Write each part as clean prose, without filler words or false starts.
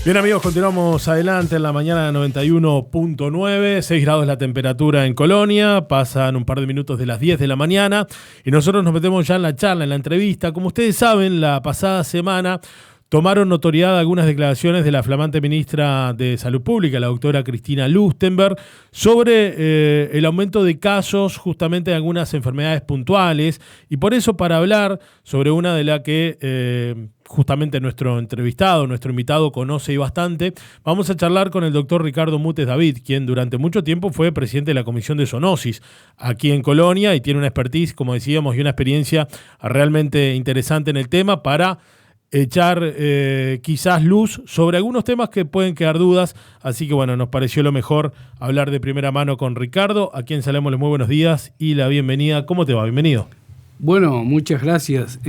Bien amigos, continuamos adelante en la mañana 91.9, 6 grados la temperatura en Colonia, pasan un par de minutos de las 10 de la mañana y nosotros nos metemos ya en la charla, en la entrevista. Como ustedes saben, la pasada semana tomaron notoriedad algunas declaraciones de la flamante ministra de Salud Pública, la doctora Cristina Lustenberg, sobre el aumento de casos justamente de algunas enfermedades puntuales. Y por eso, para hablar sobre una de las que justamente nuestro entrevistado, nuestro invitado conoce y bastante, vamos a charlar con el doctor Ricardo Mutes David, quien durante mucho tiempo fue presidente de la Comisión de Zoonosis aquí en Colonia y tiene una expertise, como decíamos, y una experiencia realmente interesante en el tema para echar quizás luz sobre algunos temas que pueden quedar dudas, así que bueno, nos pareció lo mejor hablar de primera mano con Ricardo, a quien saludamos muy buenos días y la bienvenida. ¿Cómo te va? Bienvenido. Bueno, muchas gracias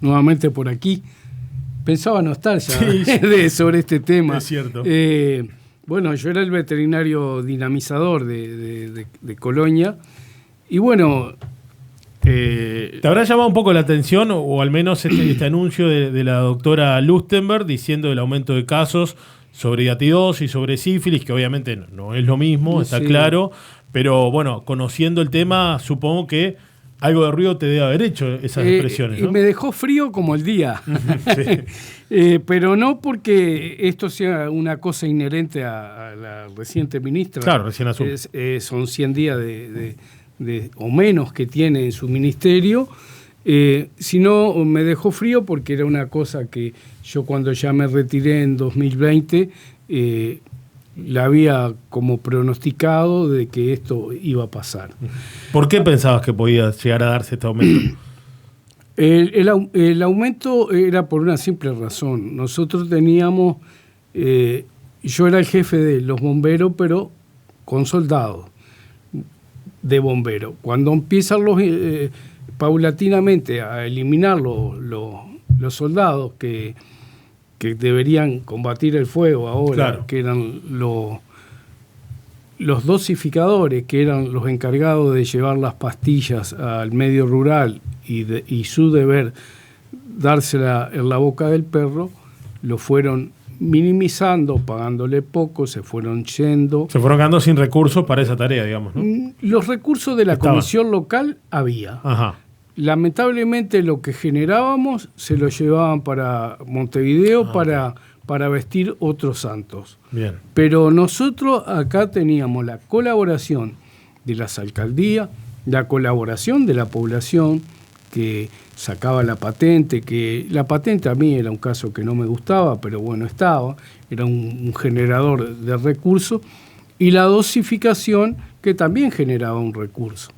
nuevamente por aquí. Pensaba no estar ya sobre este tema. Es cierto. Bueno, yo era el veterinario dinamizador de Colonia y bueno... ¿Te habrá llamado un poco la atención o al menos este anuncio de la doctora Lustenberg diciendo el aumento de casos sobre hiatidosis y sobre sífilis, que obviamente no es lo mismo, está claro, pero bueno, conociendo el tema, supongo que algo de ruido te debe haber hecho esas expresiones, ¿no? Me dejó frío como el día, pero no porque esto sea una cosa inherente a la reciente ministra. Claro, recién asumió. Son 100 días o menos que tiene en su ministerio, sino me dejó frío porque era una cosa que yo cuando ya me retiré en 2020 la había como pronosticado de que esto iba a pasar. ¿Por qué pensabas que podía llegar a darse este aumento? El aumento era por una simple razón. Nosotros teníamos, yo era el jefe de los bomberos, pero con soldados de bomberos. Cuando empiezan paulatinamente a eliminar los soldados que deberían combatir el fuego ahora, claro, que eran los dosificadores, que eran los encargados de llevar las pastillas al medio rural y su deber dársela en la boca del perro, lo fueron minimizando, pagándole poco, se fueron yendo. Se fueron quedando sin recursos para esa tarea, digamos, ¿no? Los recursos de la comisión local había. Ajá. Lamentablemente lo que generábamos se lo llevaban para Montevideo para vestir otros santos. Bien. Pero nosotros acá teníamos la colaboración de las alcaldías, la colaboración de la población que sacaba la patente, que la patente a mí era un caso que no me gustaba, pero bueno, era un generador de recursos, y la dosificación que también generaba un recurso.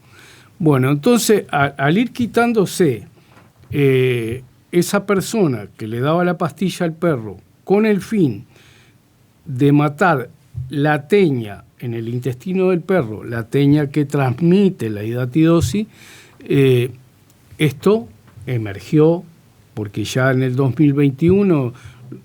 Bueno, entonces al ir quitándose esa persona que le daba la pastilla al perro con el fin de matar la teña en el intestino del perro, la teña que transmite la hidatidosis, esto emergió porque ya en el 2021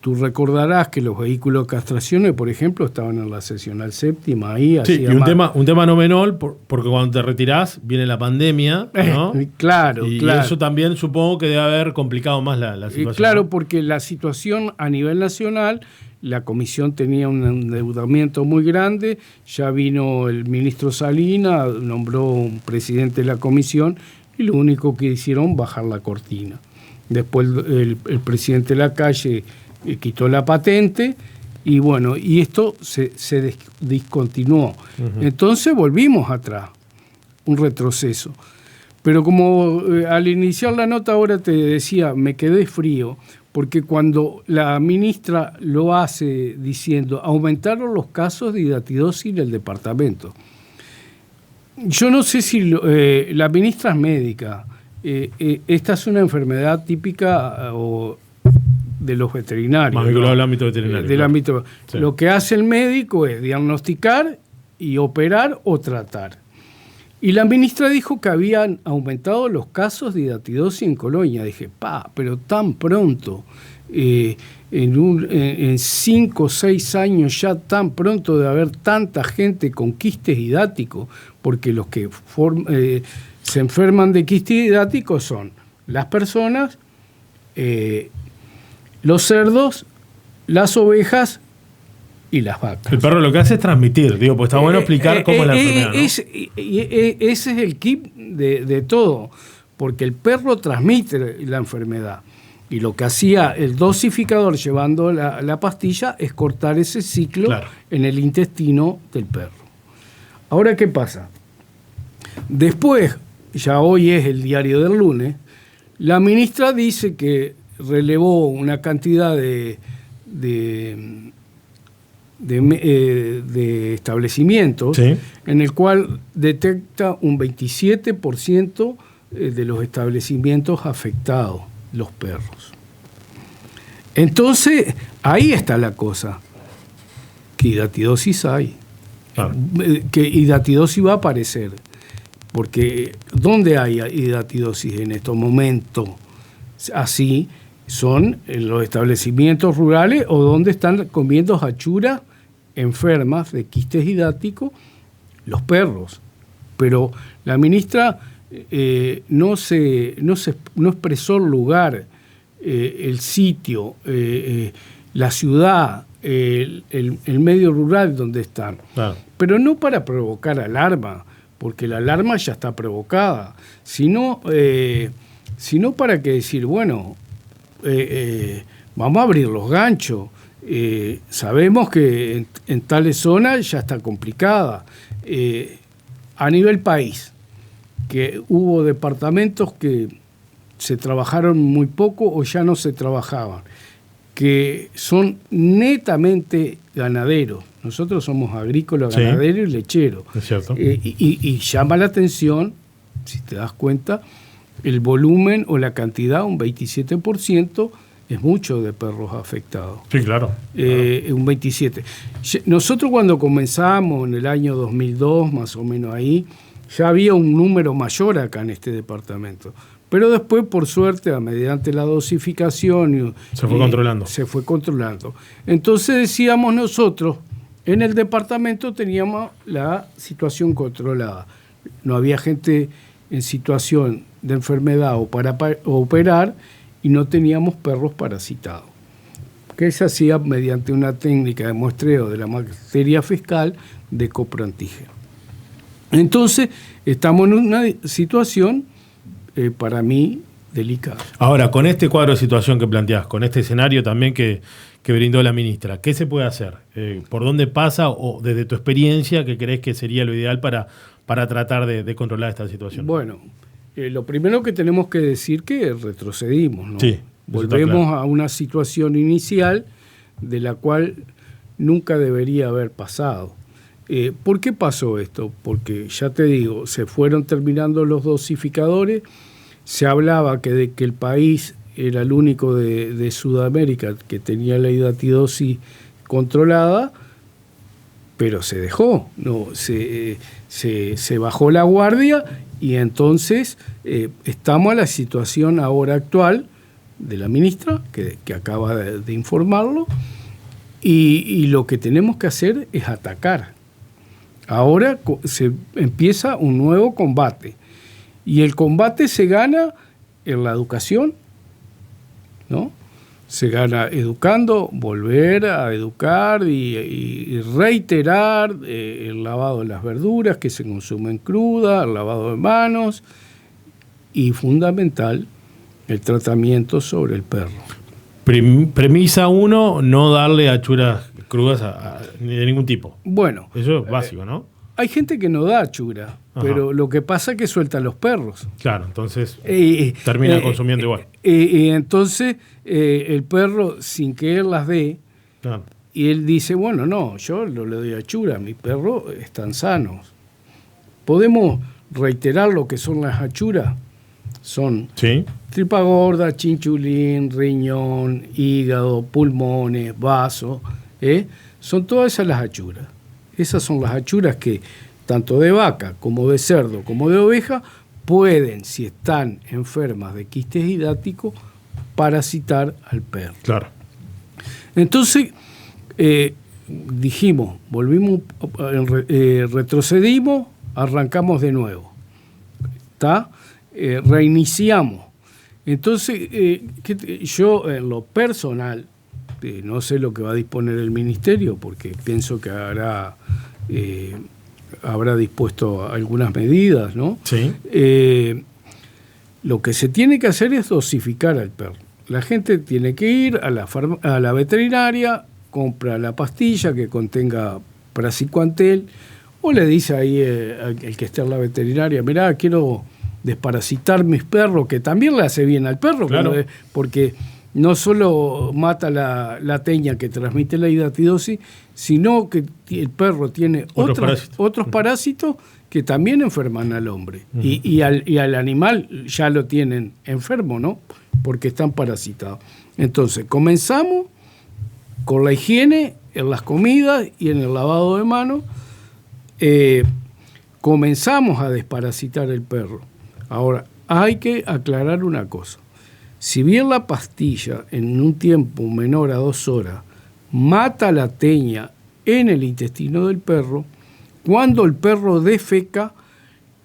tú recordarás que los vehículos de castraciones, por ejemplo, estaban en la seccional séptima ahí. Sí, y un tema no menor, porque cuando te retirás viene la pandemia, ¿no? Claro. Eso también supongo que debe haber complicado más la situación. Claro, ¿no? porque la situación a nivel nacional, la comisión tenía un endeudamiento muy grande, ya vino el ministro Salinas, nombró un presidente de la comisión, y lo único que hicieron bajar la cortina. Después el presidente de la calle quitó la patente y bueno, y esto se discontinuó. Uh-huh. Entonces volvimos atrás, un retroceso. Pero como al iniciar la nota ahora te decía, me quedé frío, porque cuando la ministra lo hace diciendo, aumentaron los casos de hidatidosis en el departamento. Yo no sé si la ministra es médica. Esta es una enfermedad típica de los veterinarios. Más vinculado al ámbito veterinario. Sí. Lo que hace el médico es diagnosticar y operar o tratar. Y la ministra dijo que habían aumentado los casos de hidatidosis en Colonia. Dije, pero tan pronto, en 5 o 6 años ya tan pronto de haber tanta gente con quistes hidáticos, porque los que se enferman de quistes hidáticos son las personas, los cerdos, las ovejas y las vacas. El perro lo que hace es transmitir, digo, pues está bueno explicar cómo es la enfermedad, ¿no? Ese es el kit de todo, porque el perro transmite la enfermedad. Y lo que hacía el dosificador llevando la pastilla es cortar ese ciclo, claro, en el intestino del perro. Ahora, ¿qué pasa? Después, ya hoy es el diario del lunes, la ministra dice que relevó una cantidad de establecimientos, sí, en el cual detecta un 27% de los establecimientos afectados, los perros. Entonces, ahí está la cosa. ¿Qué hidatidosis hay? Ah. ¿Qué hidatidosis va a aparecer? Porque ¿dónde hay hidatidosis en estos momentos? Así son en los establecimientos rurales o donde están comiendo achuras enfermas de quistes hidáticos los perros. Pero la ministra no expresó el lugar, el sitio, la ciudad, el medio rural donde están. Claro. Pero no para provocar alarma, porque la alarma ya está provocada, sino para que decir, bueno, vamos a abrir los ganchos. Sabemos que en tales zonas ya está complicada. A nivel país, que hubo departamentos que se trabajaron muy poco o ya no se trabajaban, que son netamente ganaderos. Nosotros somos agrícolas, sí, ganaderos y lecheros. Es cierto. Y llama la atención, si te das cuenta, el volumen o la cantidad, un 27%, es mucho de perros afectados. Sí, claro. Un 27%. Nosotros cuando comenzamos en el año 2002, más o menos ahí, ya había un número mayor acá en este departamento. Pero después, por suerte, mediante la dosificación... Se fue controlando. Se fue controlando. Entonces decíamos nosotros, en el departamento teníamos la situación controlada. No había gente en situación de enfermedad o para operar y no teníamos perros parasitados. Que se hacía mediante una técnica de muestreo de la materia fecal de coproantígeno. Entonces, estamos en una situación, para mí, delicada. Ahora, con este cuadro de situación que planteás, con este escenario también que brindó la ministra, ¿qué se puede hacer? ¿Por dónde pasa o desde tu experiencia qué crees que sería lo ideal para tratar de controlar esta situación? Bueno, lo primero que tenemos que decir que retrocedimos, ¿no? Sí, volvemos a una situación inicial de la cual nunca debería haber pasado. ¿Por qué pasó esto? Porque, ya te digo, se fueron terminando los dosificadores, se hablaba que el país era el único de Sudamérica que tenía la hidatidosis controlada, pero se dejó, no, se bajó la guardia y entonces estamos a la situación ahora actual de la ministra, que acaba de informarlo, y lo que tenemos que hacer es atacar. Ahora se empieza un nuevo combate y el combate se gana en la educación, ¿no? Se gana educando, volver a educar y reiterar el lavado de las verduras que se consumen crudas, el lavado de manos y, fundamental, el tratamiento sobre el perro. Premisa 1, no darle achuras crudas de ningún tipo. Bueno. Eso es básico, ¿no? Hay gente que no da achura, pero lo que pasa es que suelta a los perros. Claro, entonces termina consumiendo igual. Entonces el perro, sin que él las dé, claro, y él dice, bueno, no, yo no le doy achura, mis perros están sanos. ¿Podemos reiterar lo que son las achuras? Son, ¿sí?, tripa gorda, chinchulín, riñón, hígado, pulmones, vasos. Son todas esas las achuras. Esas son las achuras que, tanto de vaca como de cerdo como de oveja, pueden, si están enfermas de quistes hidáticos, parasitar al perro. Claro. Entonces, dijimos, volvimos, retrocedimos, arrancamos de nuevo. ¿Está? Reiniciamos. Entonces, yo en lo personal, no sé lo que va a disponer el ministerio, porque pienso que habrá dispuesto algunas medidas, ¿no? Sí. Lo que se tiene que hacer es dosificar al perro. La gente tiene que ir a la veterinaria, compra la pastilla que contenga praziquantel, o le dice ahí al que esté en la veterinaria, mirá, quiero desparasitar mis perros, que también le hace bien al perro, claro, porque no solo mata la teña que transmite la hidatidosis, sino que el perro tiene otros parásitos que también enferman al hombre. Uh-huh. Y al animal ya lo tienen enfermo, ¿no? Porque están parasitados. Entonces, comenzamos con la higiene en las comidas y en el lavado de manos. Comenzamos a desparasitar el perro. Ahora, hay que aclarar una cosa. Si bien la pastilla en un tiempo menor a 2 horas mata la teña en el intestino del perro, cuando el perro defeca,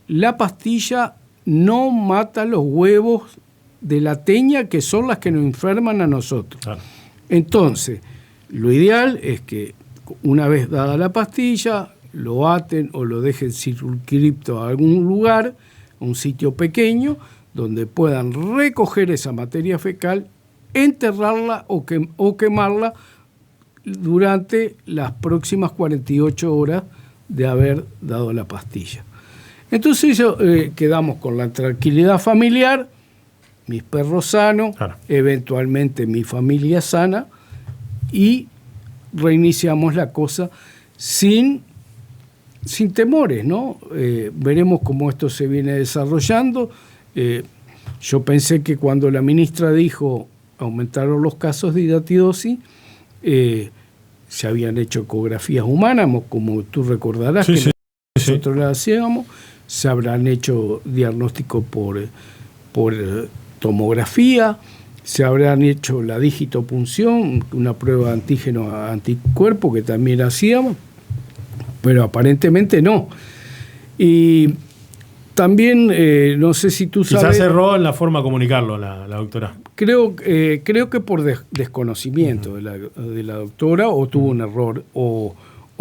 la pastilla no mata los huevos de la teña, que son las que nos enferman a nosotros. Claro. Entonces, lo ideal es que una vez dada la pastilla, lo aten o lo dejen circunscripto a algún lugar, a un sitio pequeño, donde puedan recoger esa materia fecal, enterrarla o quemarla durante las próximas 48 horas de haber dado la pastilla. Entonces quedamos con la tranquilidad familiar, mis perros sanos, claro, eventualmente mi familia sana, y reiniciamos la cosa sin temores, ¿no? Veremos cómo esto se viene desarrollando. Yo pensé que cuando la ministra dijo aumentaron los casos de hidatidosis, se habían hecho ecografías humanas, como tú recordarás, sí, que nosotros las hacíamos, se habrán hecho diagnósticos por tomografía, se habrán hecho la digitopunción, una prueba de antígeno a anticuerpo que también hacíamos, pero aparentemente no. Y también, no sé si tú sabes... Quizás erró en la forma de comunicarlo la doctora. Creo que por desconocimiento uh-huh. de la doctora, o tuvo un error, o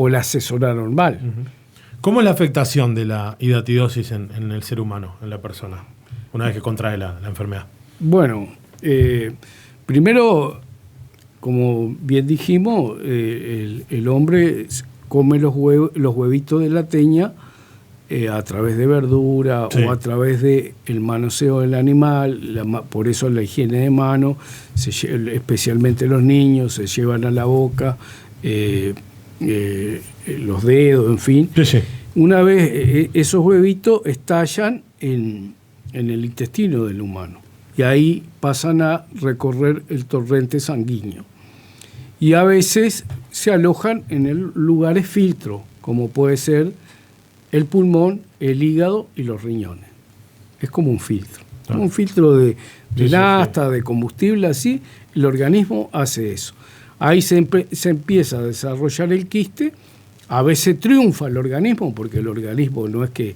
la asesoraron mal. Uh-huh. ¿Cómo es la afectación de la hidatidosis en el ser humano, en la persona, una vez que contrae la enfermedad? Bueno, primero, como bien dijimos, el hombre come los huevitos de la teña a través de verdura, sí, o a través del manoseo del animal, por eso la higiene de manos, especialmente los niños, se llevan a la boca los dedos, en fin. Sí, sí. Una vez esos huevitos estallan en el intestino del humano y ahí pasan a recorrer el torrente sanguíneo. Y a veces se alojan en lugares filtro, como puede ser el pulmón, el hígado y los riñones. Es como un filtro. Como un filtro de nafta, de combustible, así. El organismo hace eso. Ahí se empieza a desarrollar el quiste. A veces triunfa el organismo, porque el organismo no es que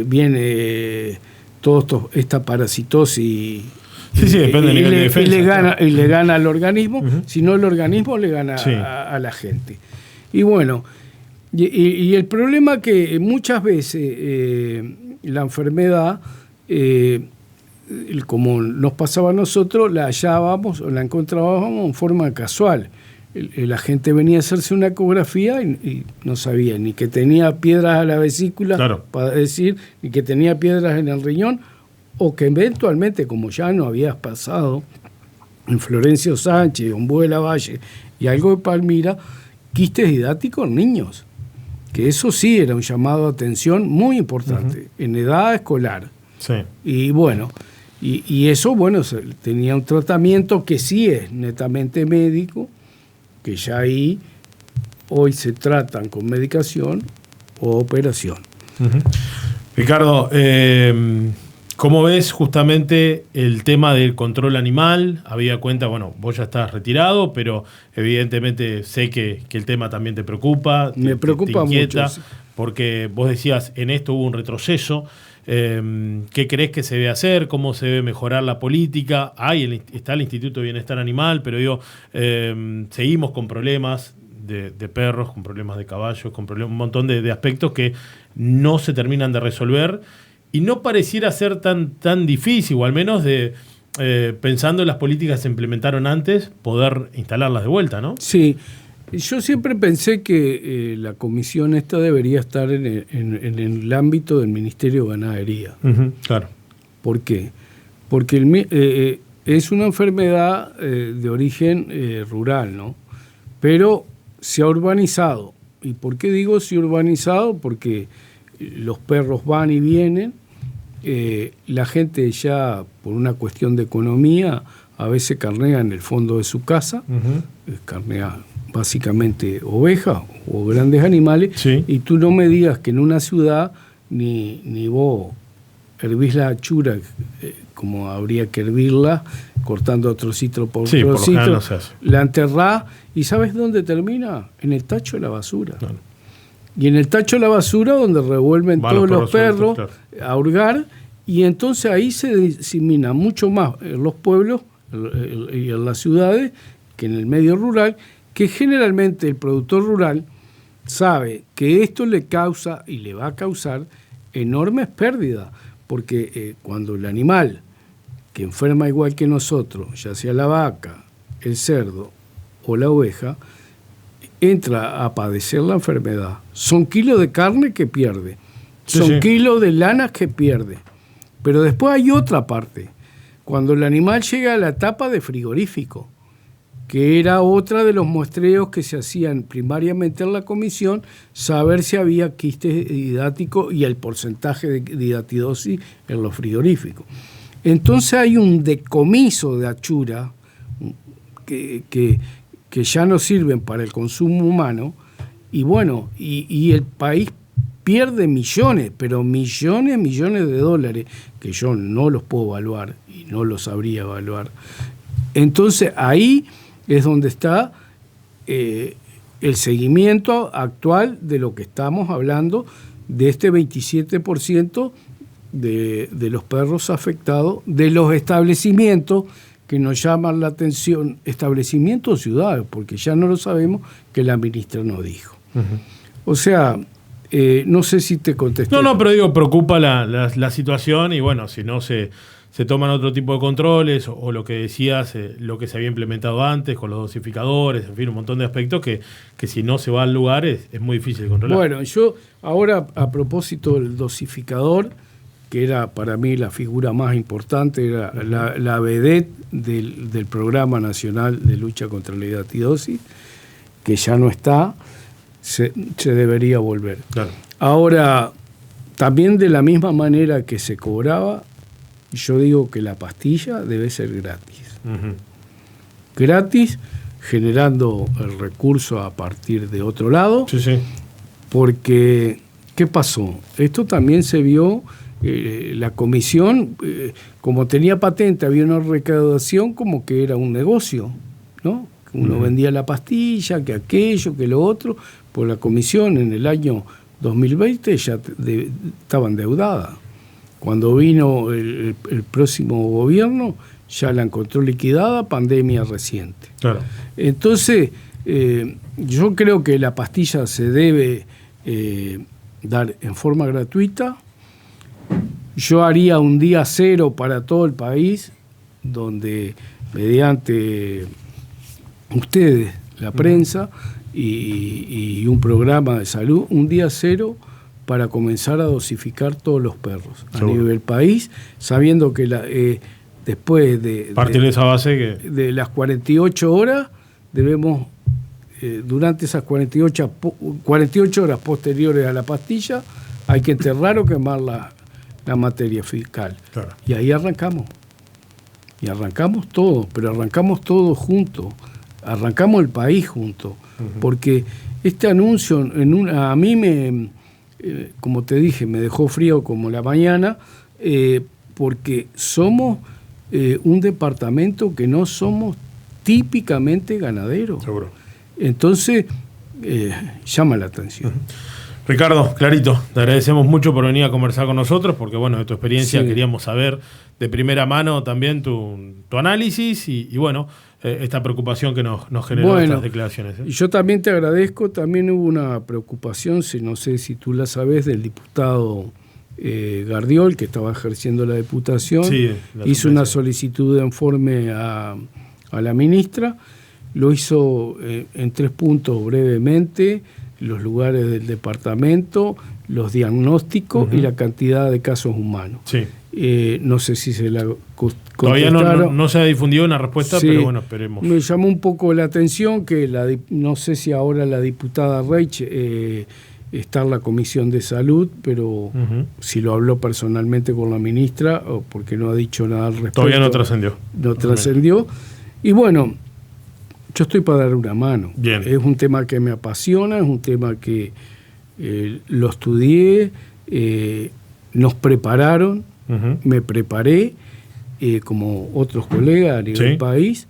viene toda esta parasitosis depende del nivel de defensa, y le gana al organismo, uh-huh, sino el organismo le gana sí, a la gente. Y bueno, y el problema que muchas veces la enfermedad, como nos pasaba a nosotros, la hallábamos o la encontrábamos en forma casual. La gente venía a hacerse una ecografía y no sabía ni que tenía piedras a la vesícula, claro, para decir, ni que tenía piedras en el riñón, o que eventualmente, como ya no había pasado en Florencio Sánchez, Ombú de la Valle y algo de Palmira, quistes hidáticos en niños, que eso sí era un llamado de atención muy importante, uh-huh, en edad escolar. Sí. Y bueno, y eso, bueno, tenía un tratamiento que sí es netamente médico, que ya ahí hoy se tratan con medicación o operación. Uh-huh. Ricardo, ¿cómo ves justamente el tema del control animal? Habida cuenta, bueno, vos ya estás retirado, pero evidentemente sé que el tema también te preocupa. Me preocupa te inquieta, mucho. Sí. Porque vos decías, en esto hubo un retroceso. ¿Qué crees que se debe hacer? ¿Cómo se debe mejorar la política? Está el Instituto de Bienestar Animal, pero digo, seguimos con problemas de perros, con problemas de caballos, con un montón de aspectos que no se terminan de resolver y no pareciera ser tan difícil, o al menos pensando en las políticas que se implementaron antes, poder instalarlas de vuelta, ¿no? Sí, yo siempre pensé que la comisión esta debería estar en el ámbito del Ministerio de Ganadería. Claro. ¿Por qué? Porque es una enfermedad de origen rural, ¿no? Pero se ha urbanizado. ¿Y por qué digo se ha urbanizado? Porque los perros van y vienen. La gente ya, por una cuestión de economía, a veces carnea en el fondo de su casa, carnea básicamente ovejas o grandes animales, sí. Y tú no me digas que en una ciudad ni vos hervís la achura como habría que hervirla, cortando trocito por trocito, no se hace. La enterrás, y ¿sabes dónde termina? En el tacho de la basura. Claro. Y en el tacho de la basura donde revuelven todos los perros claro, a hurgar, y entonces ahí se disemina mucho más en los pueblos y en las ciudades que en el medio rural, que generalmente el productor rural sabe que esto le causa y le va a causar enormes pérdidas, porque cuando el animal que enferma igual que nosotros, ya sea la vaca, el cerdo o la oveja, entra a padecer la enfermedad, son kilos de carne que pierde, son kilos de lana que pierde. Pero después hay otra parte, cuando el animal llega a la etapa de frigorífico, que era otra de los muestreos que se hacían primariamente en la comisión, saber si había quistes didáticos y el porcentaje de didatidosis en los frigoríficos. Entonces hay un decomiso de achura que ya no sirven para el consumo humano, y bueno, y el país pierde millones, pero millones de dólares, que yo no los puedo evaluar y no los sabría evaluar. Entonces ahí es donde está el seguimiento actual de lo que estamos hablando, de este 27% de los perros afectados, de los establecimientos que nos llaman la atención, establecimientos o ciudades, porque ya no lo sabemos, que la ministra nos dijo. O sea, no sé si te contesté. No, pero digo, preocupa la situación, y bueno, si no se toman otro tipo de controles, o lo que decías, lo que se había implementado antes con los dosificadores, en fin, un montón de aspectos que si no se va al lugar es muy difícil de controlar. Bueno, yo ahora, a propósito del dosificador, que era para mí la figura más importante, era la vedette del Programa Nacional de Lucha contra la Hidatidosis, que ya no está, se debería volver. Claro. Ahora, también de la misma manera que se cobraba, yo digo que la pastilla debe ser gratis. Gratis, generando el recurso a partir de otro lado. Sí. Porque, ¿qué pasó? Esto también se vio, la comisión, como tenía patente, había una recaudación como que era un negocio, ¿no? Uno vendía la pastilla, que aquello, que lo otro, pues la comisión en el año 2020 ya estaba endeudada. Cuando vino el próximo gobierno, ya la encontró liquidada, pandemia reciente. Claro. Entonces, yo creo que la pastilla se debe dar en forma gratuita. Yo haría un día cero para todo el país, donde mediante ustedes, la prensa, y un programa de salud, un día cero para comenzar a dosificar todos los perros a nivel país, sabiendo que después de partir de esa base de las 48 horas debemos, durante esas 48 horas posteriores a la pastilla, hay que enterrar o quemar la materia fecal. Claro. Y ahí arrancamos. Y arrancamos todo, pero arrancamos todos juntos. Arrancamos el país juntos. Porque este anuncio a mí como te dije, me dejó frío como la mañana, porque somos un departamento que no somos típicamente ganaderos. Seguro. Entonces, llama la atención. Ricardo, clarito, te agradecemos mucho por venir a conversar con nosotros, porque bueno, de tu experiencia queríamos saber de primera mano también tu análisis y bueno, esta preocupación que nos generó estas declaraciones. Y yo también te agradezco, también hubo una preocupación, no sé si tú la sabés, del diputado Gardiol, que estaba ejerciendo la diputación, hizo una solicitud de informe a la ministra, lo hizo en 3 puntos brevemente: los lugares del departamento, los diagnósticos y la cantidad de casos humanos. Sí. No sé si se la todavía no se ha difundido una respuesta, pero bueno, esperemos. Me llamó un poco la atención que no sé si ahora la diputada Reich está en la Comisión de Salud, pero si lo habló personalmente con la ministra, o porque no ha dicho nada al respecto. Todavía no trascendió. No trascendió. Y bueno, yo estoy para dar una mano. Bien. Es un tema que me apasiona, es un tema que lo estudié, nos prepararon, me preparé como otros colegas a nivel país,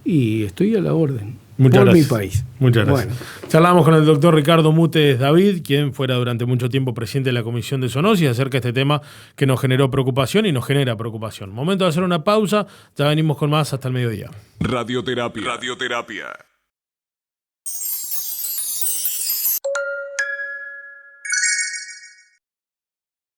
y estoy a la orden. Muchas gracias. Mi país. Muchas gracias. Bueno. Charlamos con el doctor Ricardo Mutes David, quien fuera durante mucho tiempo presidente de la Comisión de Zoonosis, acerca de este tema que nos generó preocupación y nos genera preocupación. Momento de hacer una pausa, ya venimos con más hasta el mediodía. Radioterapia.